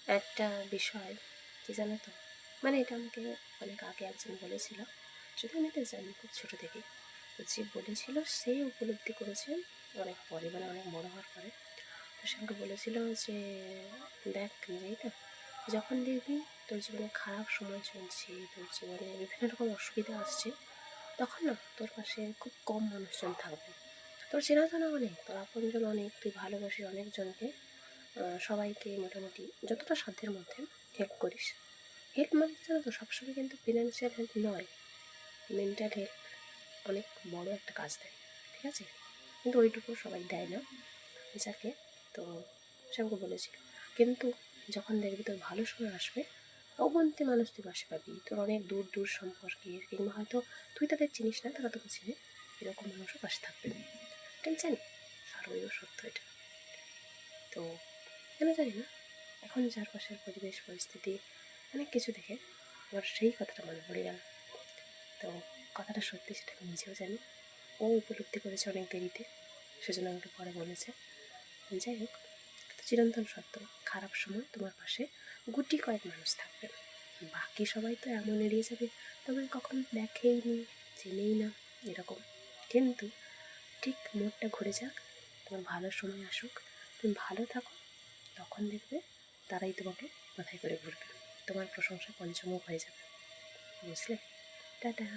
একটা বিষয় কি জানো তো, মানে এটা আমাকে অনেক আগে একজন বলেছিল, যদি আমি এটা জানি খুব ছোটো থেকে, তো যে বলেছিল সে উপলব্ধি করেছে অনেক পরে, মানে অনেক বড়ো হওয়ার পরে। তো সে আমাকে বলেছিল যে দেখ নিজেই না, যখন দেখবি তোর জীবনে খারাপ সময় চলছে, তোর জীবনে বিভিন্ন রকম অসুবিধা আসছে, তখন না তোর পাশে খুব কম মানুষজন থাকবে। তোর চেনাজানা অনেক, তোর আপনজন অনেক, তুই ভালোবাসিস অনেকজনকে, সবাইকে মোটামুটি যতটা সাধ্যের মধ্যে হেল্প করিস। হেল্প মানে কি জানো তো, সবসময় কিন্তু ফিনান্সিয়াল হেল্প নয়, মেন্টাল হেল্প অনেক বড় একটা কাজ দেয়, ঠিক আছে? কিন্তু ওইটুকু সবাই দেয় না যাকে। তো সে আমাকে বলেছিল, কিন্তু যখন দেখবি তোর ভালো সময় আসবে, অগন্তি মানুষ তুই পাশে পাবি, তোর অনেক দূর দূর সম্পর্কের, কিংবা হয়তো তুই তাদের চিনিস না, তারা তোকে চিনে, এরকম মানুষও পাশে থাকবে। ঠিক জানি সর্বৈব সত্য এটা। তো কেন জানি না, এখন চারপাশের পরিবেশ পরিস্থিতি অনেক কিছু দেখে আমার সেই কথাটা মনে পড়ে গেল। তো কথাটা সত্যি সেটা আমি নিজেও জানি, ও উপলব্ধি করেছে অনেক দেরিতে, সেজন্য আমাকে পরে বলেছে। যাই হোক, তো চিরন্তন সত্য, খারাপ সময় তোমার পাশে গুটি কয়েক মানুষ থাকবে, বাকি সবাই তো এমন এড়িয়ে যাবে তোমায় কখনো দেখেই নি, চেনেই না, এরকম। কিন্তু ঠিক মোড়টা ঘুরে যাক, তোমার ভালো সময় আসুক, তুমি ভালো থাকো, তখন দেখবে তারাই তোমাকে মাথায় করে ঘুরবে, তোমার প্রশংসা পঞ্চমুখ হয়ে যাবে। বুঝলে? টাটা।